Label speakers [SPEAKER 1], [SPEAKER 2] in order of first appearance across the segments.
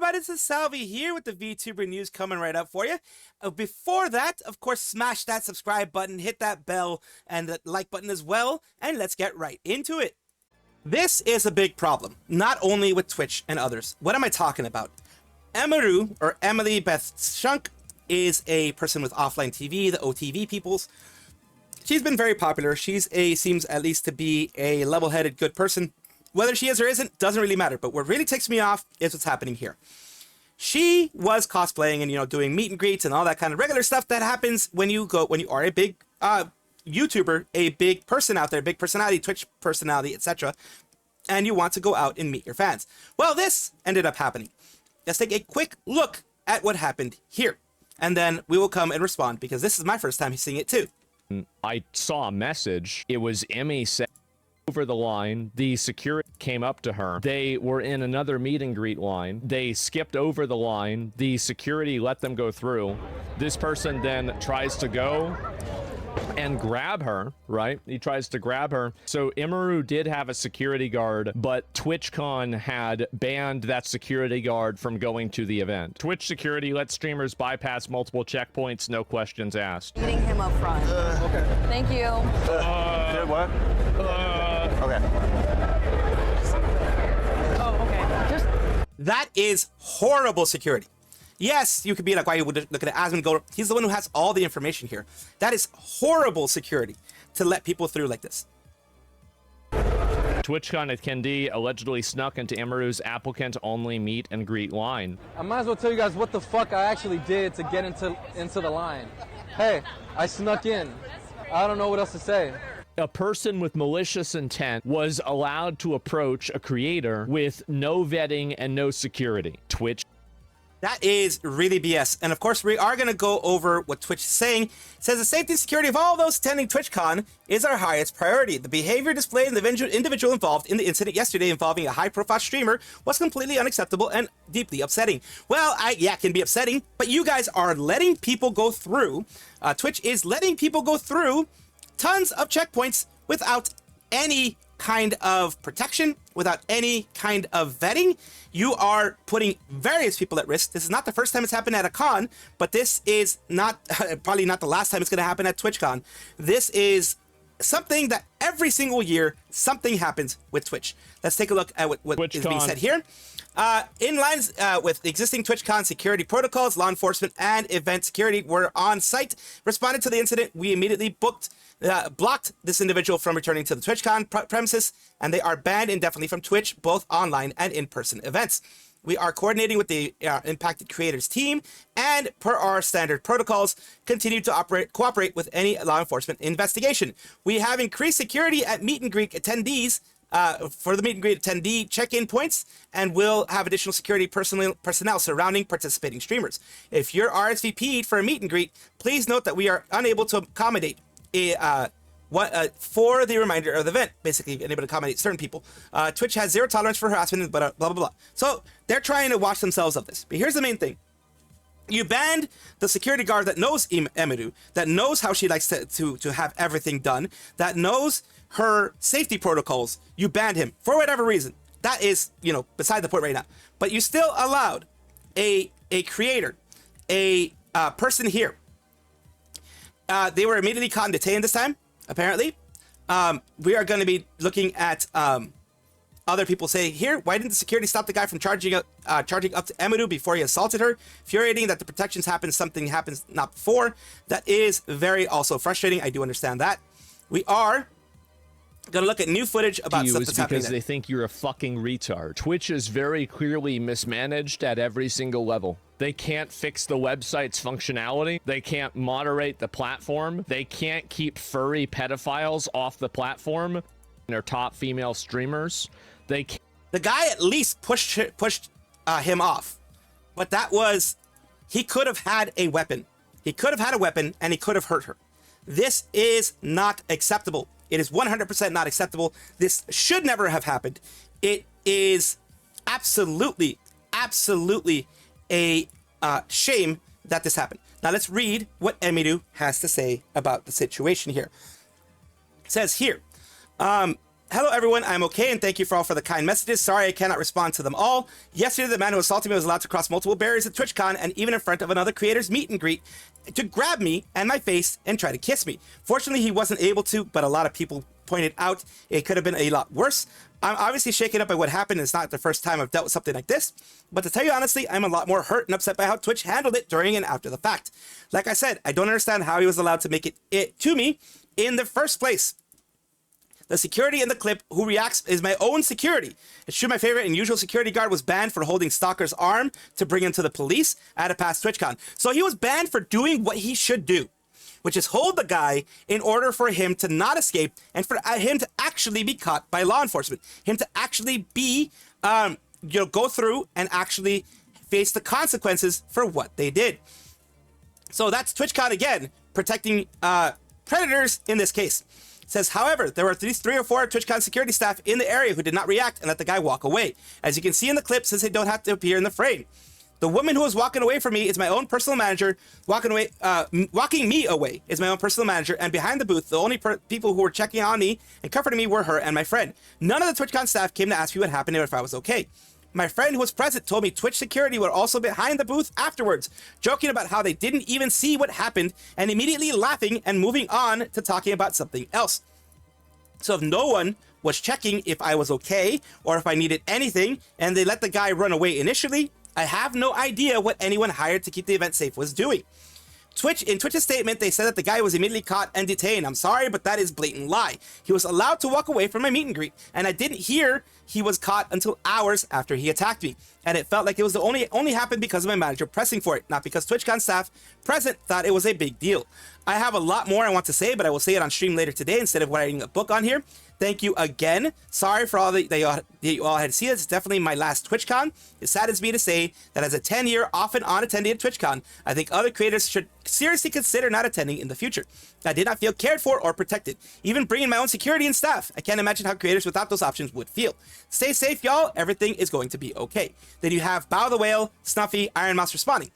[SPEAKER 1] everybody, this is Salvi here with the VTuber news coming right up for you. Before that, of course, smash that subscribe button, hit that bell, and the like button as well, and let's get right into it. This is a big problem, not only with Twitch and others. What am I talking about? Emiru, or Emily Beth Shunk, is a person with offline TV, the OTV peoples. She's been very popular. Seems at least to be a level-headed good person. Whether she is or isn't, doesn't really matter. But what really ticks me off is what's happening here. She was cosplaying and, doing meet and greets and all that kind of regular stuff that happens when you are a big YouTuber, a big person out there, big personality, Twitch personality, etc. And you want to go out and meet your fans. Well, this ended up happening. Let's take a quick look at what happened here. And then we will come and respond because this is my first time seeing it too.
[SPEAKER 2] I saw a message. It was Emmy saying over the line. The security came up to her. They were in another meet and greet line. They skipped over the line. The security let them go through. This person then tries to go and grab her, right? He tries to grab her. So Emiru did have a security guard, but TwitchCon had banned that security guard from going to the event. Twitch security lets streamers bypass multiple checkpoints, no questions asked.
[SPEAKER 3] Meeting him up front.
[SPEAKER 4] Okay.
[SPEAKER 3] Thank you.
[SPEAKER 4] What? Okay.
[SPEAKER 3] Oh, okay.
[SPEAKER 1] That is horrible security. Yes, you could be like, why you would look at asmongold. He's the one who has all the information here. That is horrible security to let people through like this.
[SPEAKER 2] TwitchCon attendee allegedly snuck into Emiru's applicant-only meet and greet line.
[SPEAKER 5] I might as well tell you guys what the fuck I actually did to get into the line. Hey, I snuck in. I don't know what else to say.
[SPEAKER 2] A person with malicious intent was allowed to approach a creator with no vetting and no security. Twitch.
[SPEAKER 1] That is really BS. And of course, we are going to go over what Twitch is saying. It says the safety and security of all those attending TwitchCon is our highest priority. The behavior displayed in the individual involved in the incident yesterday involving a high-profile streamer was completely unacceptable and deeply upsetting. Well, yeah, it can be upsetting, but you guys are letting people go through. Twitch is letting people go through tons of checkpoints without any kind of protection, without any kind of vetting. You are putting various people at risk. This is not the first time it's happened at a con, but this is not probably not the last time it's going to happen at TwitchCon. This is something that every single year something happens with Twitch. Let's take a look at what is being said here. In lines with the existing TwitchCon security protocols, law enforcement and event security were on site. Responded to the incident, we immediately blocked this individual from returning to the TwitchCon premises, and they are banned indefinitely from Twitch, both online and in-person events. We are coordinating with the impacted creators team, and per our standard protocols, continue to cooperate with any law enforcement investigation. We have increased security at meet and greet attendees for the meet and greet attendee check-in points, and will have additional security personnel surrounding participating streamers. If you're RSVP'd for a meet and greet, please note that we are unable to accommodate for the remainder of the event, basically unable to accommodate certain people. Twitch has zero tolerance for harassment, blah, blah, blah, blah. So they're trying to wash themselves of this. But here's the main thing. You banned the security guard that knows Emiru, that knows how she likes to have everything done, that knows her safety protocols. You banned him for whatever reason. That is, beside the point right now. But you still allowed a creator, a person here. They were immediately caught and detained this time, apparently. We are going to be looking at other people say here, why didn't the security stop the guy from charging up to Emiru before he assaulted her? Infuriating that the protections happen, something happens not before. That is very also frustrating. I do understand that. We are gonna look at new footage about stuff that's happening.
[SPEAKER 2] Because they think you're a fucking retard. Twitch is very clearly mismanaged at every single level. They can't fix the website's functionality. They can't moderate the platform. They can't keep furry pedophiles off the platform. They're top female streamers. The
[SPEAKER 1] guy at least pushed him off, but he could have had a weapon. He could have had a weapon and he could have hurt her. This is not acceptable. It is 100% not acceptable. This should never have happened. It is absolutely a shame that this happened. Now let's read what Emiru has to say about the situation here. It says here, hello everyone, I'm okay and thank you for all for the kind messages. Sorry I cannot respond to them all. Yesterday the man who assaulted me was allowed to cross multiple barriers at TwitchCon and even in front of another creator's meet and greet to grab me and my face and try to kiss me. Fortunately he wasn't able to, but a lot of people pointed out it could have been a lot worse. I'm obviously shaken up by what happened. It's not the first time I've dealt with something like this, but to tell you honestly, I'm a lot more hurt and upset by how Twitch handled it during and after the fact. Like I said, I don't understand how he was allowed to make it to me in the first place. The security in the clip who reacts is my own security. It's true my favorite and usual security guard was banned for holding Stalker's arm to bring him to the police at a past TwitchCon. So he was banned for doing what he should do, which is hold the guy in order for him to not escape and for him to actually be caught by law enforcement. Him to actually be, go through and actually face the consequences for what they did. So that's TwitchCon again, protecting predators in this case. It says, however, there were at least 3 or 4 TwitchCon security staff in the area who did not react and let the guy walk away. As you can see in the clip, since they don't have to appear in the frame. The woman who was walking away from me is my own personal manager. Walking me away is my own personal manager. And behind the booth, the only people who were checking on me and comforting me were her and my friend. None of the TwitchCon staff came to ask me what happened or if I was okay. My friend who was present told me Twitch security were also behind the booth afterwards, joking about how they didn't even see what happened and immediately laughing and moving on to talking about something else. So if no one was checking if I was okay or if I needed anything and they let the guy run away initially, I have no idea what anyone hired to keep the event safe was doing. In Twitch's statement, they said that the guy was immediately caught and detained. I'm sorry, but that is blatant lie. He was allowed to walk away from my meet and greet, and I didn't hear he was caught until hours after he attacked me. And it felt like it was only happened because of my manager pressing for it, not because TwitchCon staff present thought it was a big deal. I have a lot more I want to say, but I will say it on stream later today instead of writing a book on here. Thank you again. Sorry for all that you all had to see. It's definitely my last TwitchCon. It saddens me to say that as a 10-year off-and-on attendee at TwitchCon, I think other creators should seriously consider not attending in the future. I did not feel cared for or protected, even bringing my own security and staff. I can't imagine how creators without those options would feel. Stay safe, y'all. Everything is going to be okay. Then you have Bow the Whale, Snuffy, Iron Mouse responding.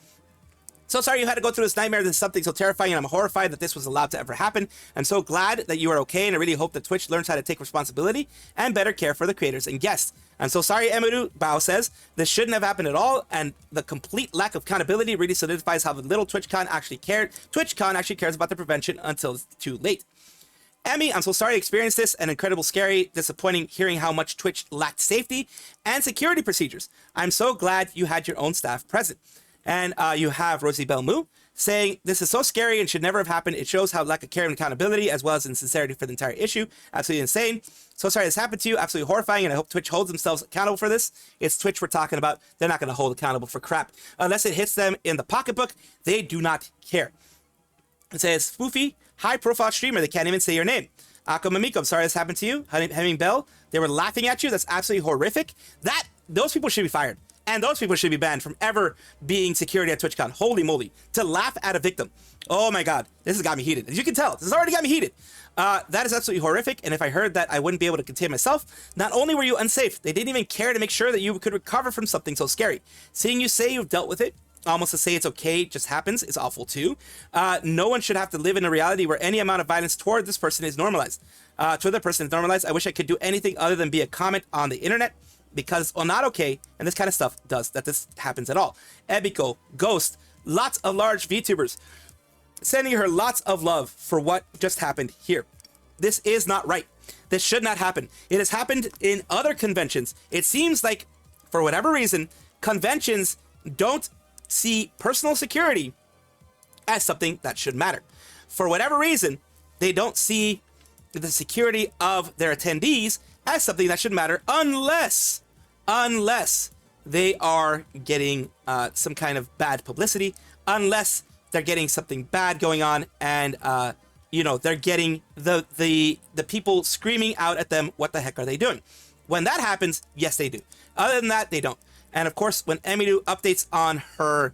[SPEAKER 1] So sorry you had to go through this nightmare. This is something so terrifying, and I'm horrified that this was allowed to ever happen. I'm so glad that you are okay, and I really hope that Twitch learns how to take responsibility and better care for the creators and guests. I'm so sorry, Emiru, Bao says. This shouldn't have happened at all, and the complete lack of accountability really solidifies how little TwitchCon actually cared. TwitchCon actually cares about the prevention until it's too late. Emmy, I'm so sorry you experienced this, and incredible, scary, disappointing hearing how much Twitch lacked safety and security procedures. I'm so glad you had your own staff present. And you have Rosie Belmu saying, this is so scary and should never have happened. It shows how lack of care and accountability as well as insincerity for the entire issue. Absolutely insane. So sorry this happened to you. Absolutely horrifying. And I hope Twitch holds themselves accountable for this. It's Twitch we're talking about. They're not going to hold accountable for crap. Unless it hits them in the pocketbook, they do not care. It says, Spoofy, high-profile streamer. They can't even say your name. Akamamiko, I'm sorry this happened to you. Hemming Bell, they were laughing at you. That's absolutely horrific. Those people should be fired. And those people should be banned from ever being security at TwitchCon. Holy moly. To laugh at a victim. Oh my god. This has got me heated. As you can tell, this has already got me heated. That is absolutely horrific. And if I heard that I wouldn't be able to contain myself, not only were you unsafe, they didn't even care to make sure that you could recover from something so scary. Seeing you say you've dealt with it, almost to say it's okay, it just happens, is awful too. No one should have to live in a reality where any amount of violence toward this person is normalized. Toward the person is normalized. I wish I could do anything other than be a comment on the internet. Because it's not okay, and this kind of stuff does, that this happens at all. Ebiko, Ghost, lots of large VTubers, sending her lots of love for what just happened here. This is not right. This should not happen. It has happened in other conventions. It seems like, for whatever reason, conventions don't see personal security as something that should matter. For whatever reason, they don't see the security of their attendees as something that should matter unless they are getting some kind of bad publicity, unless they're getting something bad going on, and they're getting the people screaming out at them, what the heck are they doing? When that happens, yes, they do. Other than that, they don't. And of course, when Emiru updates on her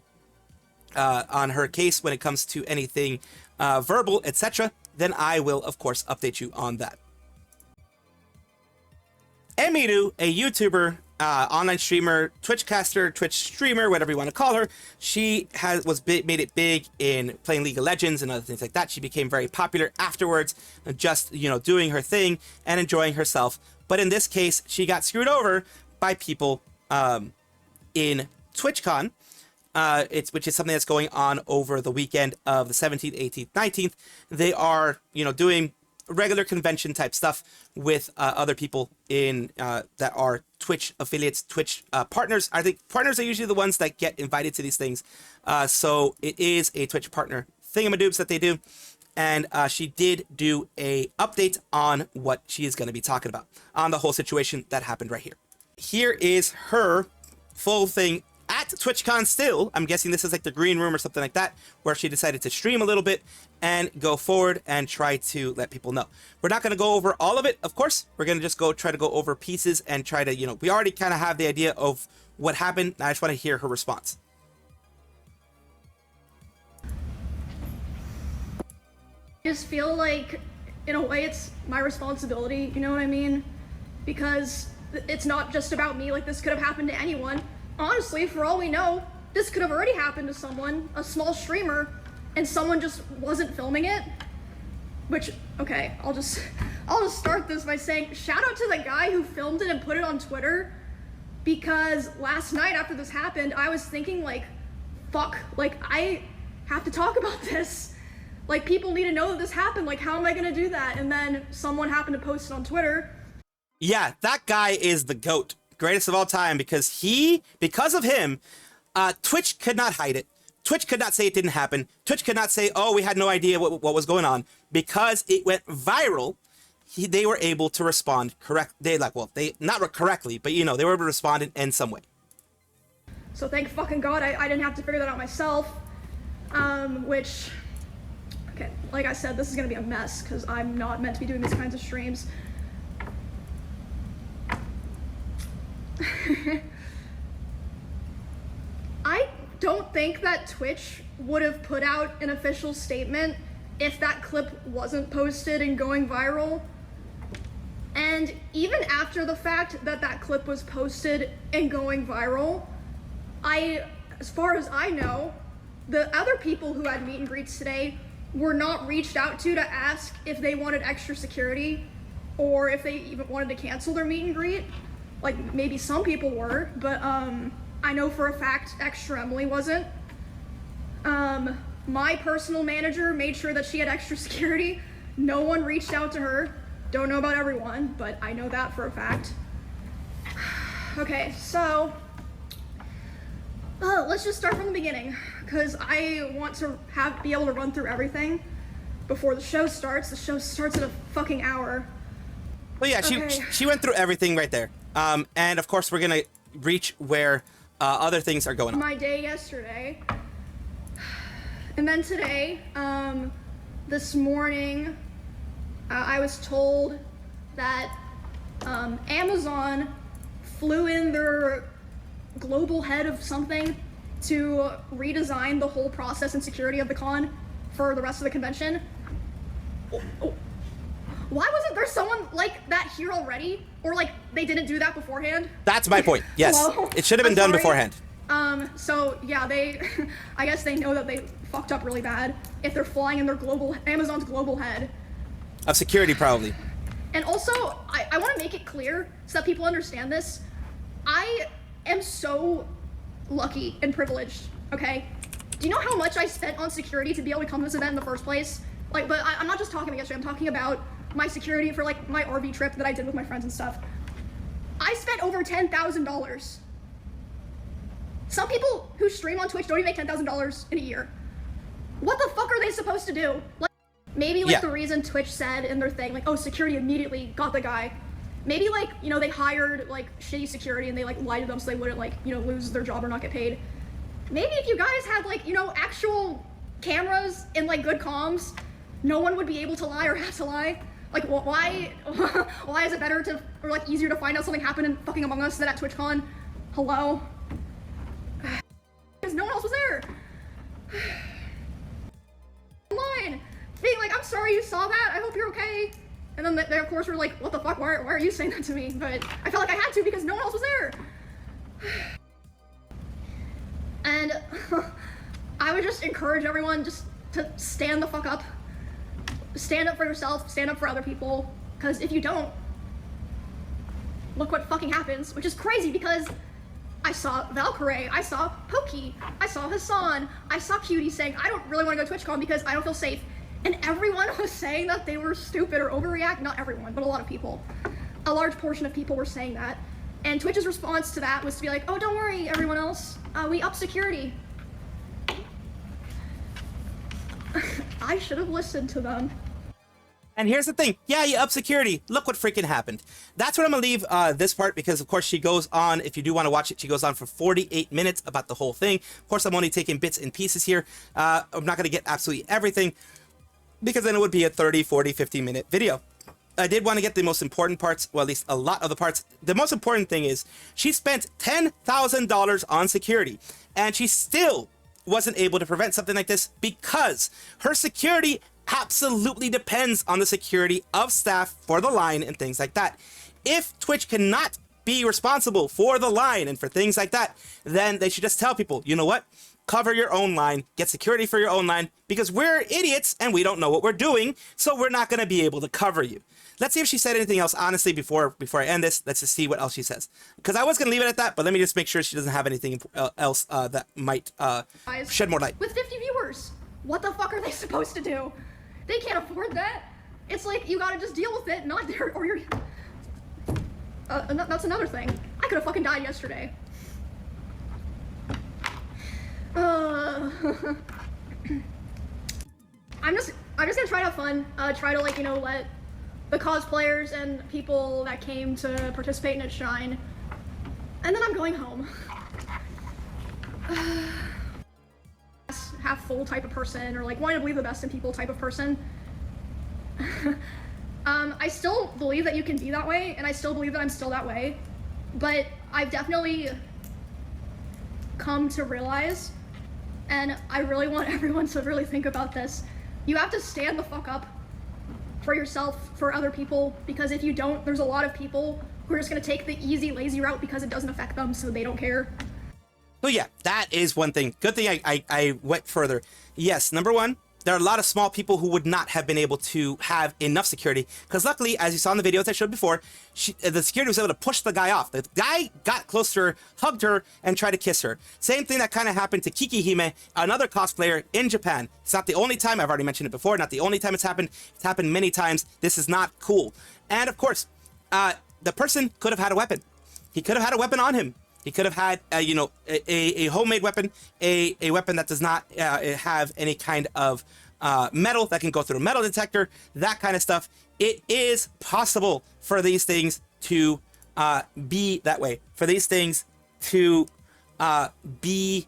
[SPEAKER 1] case when it comes to anything verbal, etc., then I will, of course, update you on that. Emiru, a YouTuber, online streamer, Twitchcaster, Twitch streamer, whatever you want to call her, she made it big in playing League of Legends and other things like that. She became very popular afterwards, just doing her thing and enjoying herself But in this case, she got screwed over by people in TwitchCon, which is something that's going on over the weekend of the 17th, 18th, 19th. They are, doing regular convention type stuff with other people in that are Twitch affiliates, Twitch partners. I think partners are usually the ones that get invited to these things. So it is a Twitch partner thingamadoobs that they do. And she did do a update on what she is going to be talking about on the whole situation that happened right here. Here is her full thing at TwitchCon still. I'm guessing this is like the green room or something like that, where she decided to stream a little bit and go forward and try to let people know. We're not going to go over all of it, of course. We're going to just try to go over pieces and try to, we already kind of have the idea of what happened. I just want to hear her response.
[SPEAKER 6] I just feel like, in a way, it's my responsibility, you know what I mean? Because it's not just about me, like this could have happened to anyone. Honestly, for all we know, this could have already happened to someone, a small streamer, and someone just wasn't filming it. Which, okay, I'll just start this by saying, shout out to the guy who filmed it and put it on Twitter, because last night after this happened, I was thinking like, fuck, like I have to talk about this. Like, people need to know that this happened. Like, how am I gonna do that? And then someone happened to post it on Twitter.
[SPEAKER 1] Yeah, that guy is the GOAT. Greatest of all time, because of him, Twitch could not hide it. Twitch could not say it didn't happen. Twitch could not say, oh, we had no idea what was going on. Because it went viral, they were able to respond not correctly, but they were able to respond in some way.
[SPEAKER 6] So thank fucking God I didn't have to figure that out myself. Which, okay, like I said, this is gonna be a mess because I'm not meant to be doing these kinds of streams. I don't think that Twitch would have put out an official statement if that clip wasn't posted and going viral. And even after the fact that that clip was posted and going viral, as far as I know, the other people who had meet and greets today were not reached out to ask if they wanted extra security or if they even wanted to cancel their meet and greet. Like, maybe some people were, but I know for a fact Extra Emily wasn't. My personal manager made sure that she had extra security. No one reached out to her. Don't know about everyone, but I know that for a fact. Okay, so let's just start from the beginning, because I want to be able to run through everything before the show starts. The show starts in a fucking hour.
[SPEAKER 1] Well, yeah,
[SPEAKER 6] Okay.
[SPEAKER 1] she went through everything right there. And of course, we're gonna reach where other things are going on.
[SPEAKER 6] My day yesterday, and then today, this morning, I was told that Amazon flew in their global head of something to redesign the whole process and security of the con for the rest of the convention. Why wasn't there someone like that here already? Or like they didn't do that beforehand?
[SPEAKER 1] That's my point. Yes.
[SPEAKER 6] Hello?
[SPEAKER 1] It should have been
[SPEAKER 6] I'm
[SPEAKER 1] done
[SPEAKER 6] sorry.
[SPEAKER 1] beforehand.
[SPEAKER 6] So yeah, I guess they know that they fucked up really bad if they're flying in their Amazon's global head.
[SPEAKER 1] Of security, probably.
[SPEAKER 6] And also, I want to make it clear so that people understand this. I am so lucky and privileged, okay? Do you know how much I spent on security to be able to come to this event in the first place? Like, but I'm not just talking about yesterday, I'm talking about my security for like my RV trip that I did with my friends and stuff. I spent over $10,000. Some people who stream on Twitch don't even make $10,000 in a year. What the fuck are they supposed to do? Like, maybe like the reason Twitch said in their thing, like, oh, security immediately got the guy. Maybe like, they hired like shitty security and they like lied to them so they wouldn't like, lose their job or not get paid. Maybe if you guys had like, actual cameras and like good comms, no one would be able to lie or have to lie. Like, why is it better to, or like easier to find out something happened in fucking Among Us than at TwitchCon? Hello? Because no one else was there. Online, being like, I'm sorry you saw that, I hope you're okay. And then they of course were like, what the fuck, why are you saying that to me? But I felt like I had to because no one else was there. And I would just encourage everyone just to stand the fuck up. Stand up for yourself, stand up for other people, because if you don't, look what fucking happens, which is crazy because I saw Valkyrie, I saw Pokey, I saw Hassan, I saw Cutie saying, I don't really want to go to TwitchCon because I don't feel safe. And everyone was saying that they were stupid or overreact. Not everyone, but a lot of people. A large portion of people were saying that. And Twitch's response to that was to be like, oh, don't worry, everyone else. We up security. I should have listened to them.
[SPEAKER 1] And here's the thing. Yeah, you up security. Look what freaking happened. That's where I'm going to leave this part because, of course, she goes on. If you do want to watch it, she goes on for 48 minutes about the whole thing. Of course, I'm only taking bits and pieces here. I'm not going to get absolutely everything because then it would be a 30, 40, 50-minute video. I did want to get the most important parts, well, at least a lot of the parts. The most important thing is she spent $10,000 on security, and she still wasn't able to prevent something like this because her security absolutely depends on the security of staff for the line and things like that. If Twitch cannot be responsible for the line and for things like that, then they should just tell people, you know what? Cover your own line, get security for your own line, because we're idiots and we don't know what we're doing, so we're not going to be able to cover you. Let's see if she said anything else, honestly, before I end this. Let's just see what else she says. Because I was going to leave it at that, but let me just make sure she doesn't have anything else that might shed more light.
[SPEAKER 6] With 50 viewers, what the fuck are they supposed to do? They can't afford that. It's like, you gotta just deal with it, not there, or you're... that's another thing. I could've fucking died yesterday. I'm just gonna try to have fun, try to, like, you know, let the cosplayers and people that came to participate in it shine. And then I'm going home. Half full type of person, or like wanting to believe the best in people type of person. I still believe that you can be that way, and I still believe that I'm still that way, but I've definitely come to realize, and I really want everyone to really think about this, you have to stand the fuck up for yourself, for other people, because if you don't, there's a lot of people who are just gonna take the easy, lazy route because it doesn't affect them, so they don't care.
[SPEAKER 1] So yeah, that is one thing. Good thing I went further. Yes, number one, there are a lot of small people who would not have been able to have enough security, because luckily, as you saw in the videos I showed before, the security was able to push the guy off. The guy got close to her, hugged her, and tried to kiss her. Same thing that kind of happened to Kikihime, another cosplayer in Japan. It's not the only time, I've already mentioned it before, not the only time it's happened. It's happened many times. This is not cool. And of course, the person could have had a weapon. He could have had a weapon on him. He could have had, you know, a homemade weapon, a weapon that does not have any kind of metal that can go through a metal detector, that kind of stuff. It is possible for these things to be that way, for these things to be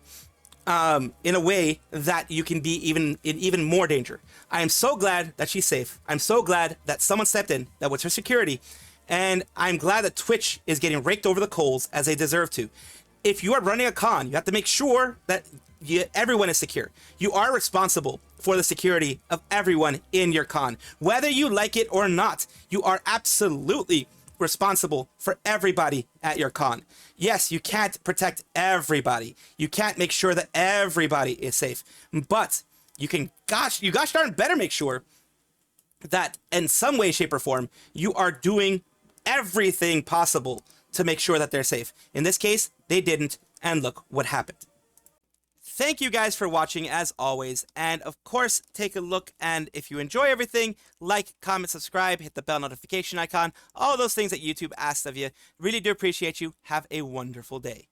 [SPEAKER 1] in a way that you can be in even more danger. I am so glad that she's safe. I'm so glad that someone stepped in, that was her security. And I'm glad that Twitch is getting raked over the coals as they deserve to. If you are running a con, you have to make sure that everyone is secure. You are responsible for the security of everyone in your con. Whether you like it or not, you are absolutely responsible for everybody at your con. Yes, you can't protect everybody. You can't make sure that everybody is safe. But you can, gosh darn better make sure that in some way, shape, or form, you are doing everything possible to make sure that they're safe. In this case, they didn't, and look what happened. Thank you guys for watching, as always, and of course, take a look, and if you enjoy everything, like, comment, subscribe, hit the bell notification icon, all those things that YouTube asks of you. Really do appreciate you. Have a wonderful day.